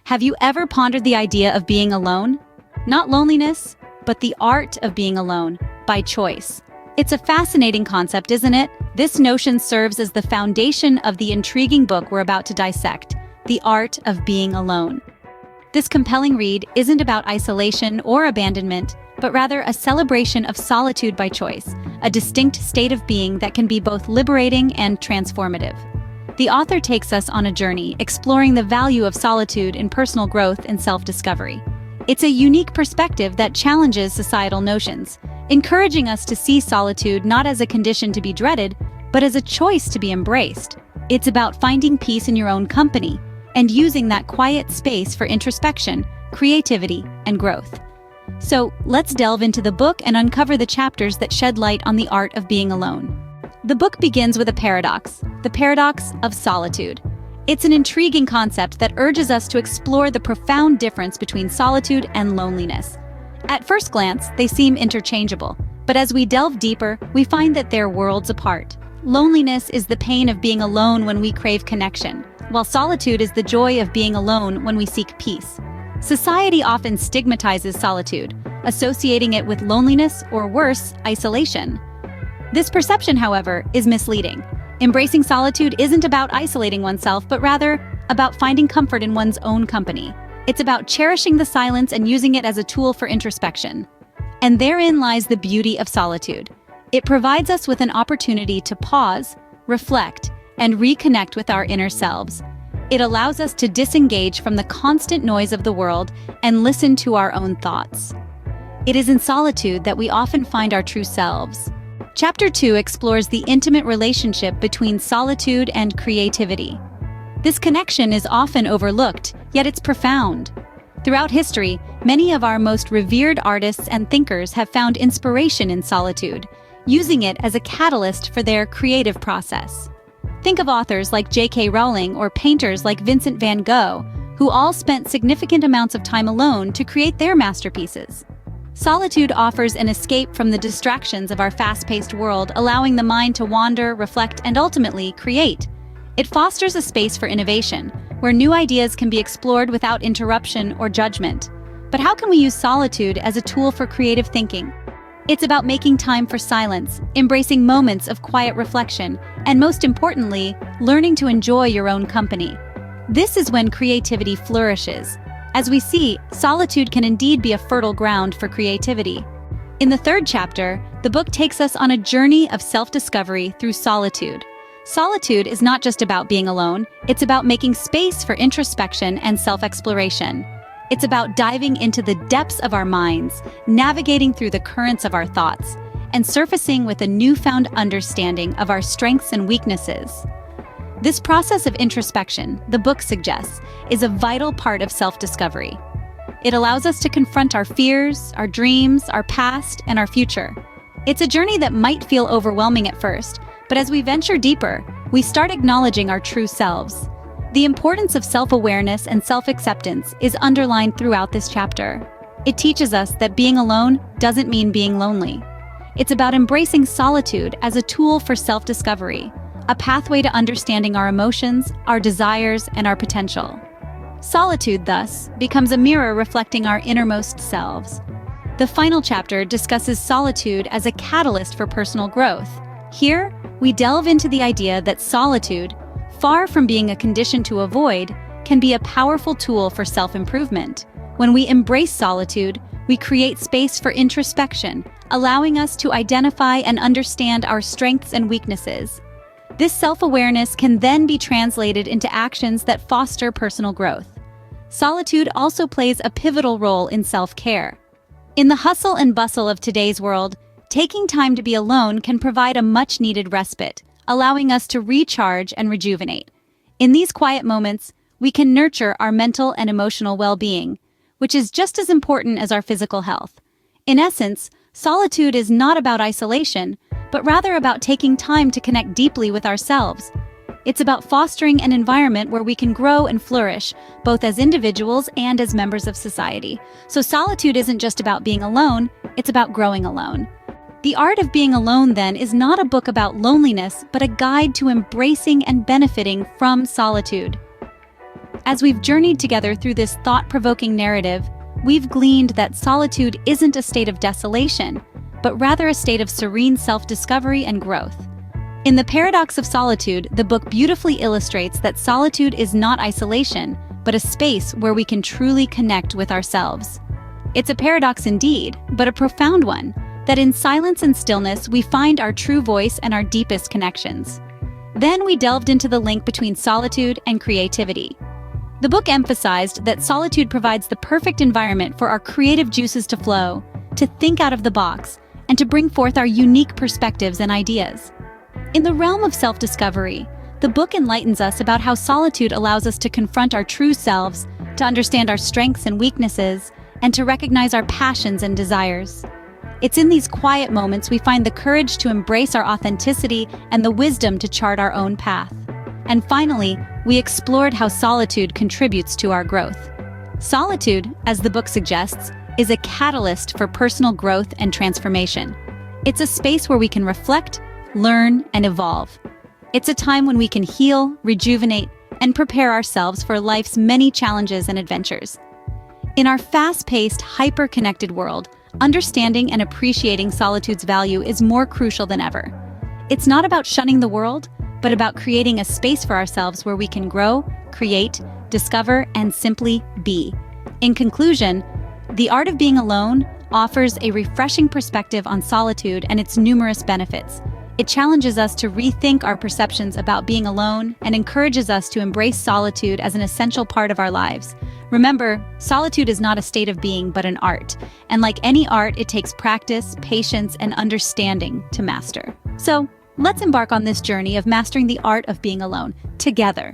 Have you ever pondered the idea of being alone? Not loneliness, but the art of being alone, by choice. It's a fascinating concept, isn't it? This notion serves as the foundation of the intriguing book we're about to dissect, The Art of Being Alone. This compelling read isn't about isolation or abandonment, but rather a celebration of solitude by choice, a distinct state of being that can be both liberating and transformative. The author takes us on a journey exploring the value of solitude in personal growth and self-discovery. It's a unique perspective that challenges societal notions, encouraging us to see solitude not as a condition to be dreaded, but as a choice to be embraced. It's about finding peace in your own company and using that quiet space for introspection, creativity, and growth. So, let's delve into the book and uncover the chapters that shed light on the art of being alone. The book begins with a paradox, the paradox of solitude. It's an intriguing concept that urges us to explore the profound difference between solitude and loneliness. At first glance, they seem interchangeable, but as we delve deeper, we find that they're worlds apart. Loneliness is the pain of being alone when we crave connection, while solitude is the joy of being alone when we seek peace. Society often stigmatizes solitude, associating it with loneliness or worse, isolation. This perception, however, is misleading. Embracing solitude isn't about isolating oneself, but rather about finding comfort in one's own company. It's about cherishing the silence and using it as a tool for introspection. And therein lies the beauty of solitude. It provides us with an opportunity to pause, reflect, and reconnect with our inner selves. It allows us to disengage from the constant noise of the world and listen to our own thoughts. It is in solitude that we often find our true selves. Chapter 2 explores the intimate relationship between solitude and creativity. This connection is often overlooked, yet it's profound. Throughout history, many of our most revered artists and thinkers have found inspiration in solitude, using it as a catalyst for their creative process. Think of authors like J.K. Rowling or painters like Vincent van Gogh, who all spent significant amounts of time alone to create their masterpieces. Solitude offers an escape from the distractions of our fast-paced world, allowing the mind to wander, reflect, and ultimately create. It fosters a space for innovation, where new ideas can be explored without interruption or judgment. But how can we use solitude as a tool for creative thinking? It's about making time for silence, embracing moments of quiet reflection, and most importantly, learning to enjoy your own company. This is when creativity flourishes. As we see, solitude can indeed be a fertile ground for creativity. In the third chapter, the book takes us on a journey of self-discovery through solitude. Solitude is not just about being alone, it's about making space for introspection and self-exploration. It's about diving into the depths of our minds, navigating through the currents of our thoughts, and surfacing with a newfound understanding of our strengths and weaknesses. This process of introspection, the book suggests, is a vital part of self-discovery. It allows us to confront our fears, our dreams, our past, and our future. It's a journey that might feel overwhelming at first, but as we venture deeper, we start acknowledging our true selves. The importance of self-awareness and self-acceptance is underlined throughout this chapter. It teaches us that being alone doesn't mean being lonely. It's about embracing solitude as a tool for self-discovery, a pathway to understanding our emotions, our desires, and our potential. Solitude, thus, becomes a mirror reflecting our innermost selves. The final chapter discusses solitude as a catalyst for personal growth. Here, we delve into the idea that solitude, far from being a condition to avoid, can be a powerful tool for self-improvement. When we embrace solitude, we create space for introspection, allowing us to identify and understand our strengths and weaknesses. This self-awareness can then be translated into actions that foster personal growth. Solitude also plays a pivotal role in self-care. In the hustle and bustle of today's world, taking time to be alone can provide a much-needed respite, allowing us to recharge and rejuvenate. In these quiet moments, we can nurture our mental and emotional well-being, which is just as important as our physical health. In essence, solitude is not about isolation, but rather about taking time to connect deeply with ourselves. It's about fostering an environment where we can grow and flourish, both as individuals and as members of society. So solitude isn't just about being alone, it's about growing alone. The Art of Being Alone, then, is not a book about loneliness, but a guide to embracing and benefiting from solitude. As we've journeyed together through this thought-provoking narrative, we've gleaned that solitude isn't a state of desolation, but rather a state of serene self-discovery and growth. In The Paradox of Solitude, the book beautifully illustrates that solitude is not isolation, but a space where we can truly connect with ourselves. It's a paradox indeed, but a profound one, that in silence and stillness we find our true voice and our deepest connections. Then we delved into the link between solitude and creativity. The book emphasized that solitude provides the perfect environment for our creative juices to flow, to think out of the box, and to bring forth our unique perspectives and ideas. In the realm of self-discovery, the book enlightens us about how solitude allows us to confront our true selves, to understand our strengths and weaknesses, and to recognize our passions and desires. It's in these quiet moments we find the courage to embrace our authenticity and the wisdom to chart our own path. And finally, we explored how solitude contributes to our growth. Solitude, as the book suggests, is a catalyst for personal growth and transformation. It's a space where we can reflect, learn, and evolve. It's a time when we can heal, rejuvenate, and prepare ourselves for life's many challenges and adventures. In our fast-paced, hyper-connected world, understanding and appreciating solitude's value is more crucial than ever. It's not about shunning the world, but about creating a space for ourselves where we can grow, create, discover, and simply be. In conclusion, The Art of Being Alone offers a refreshing perspective on solitude and its numerous benefits. It challenges us to rethink our perceptions about being alone and encourages us to embrace solitude as an essential part of our lives. Remember, solitude is not a state of being, but an art. And like any art, it takes practice, patience, and understanding to master. So, let's embark on this journey of mastering the art of being alone together.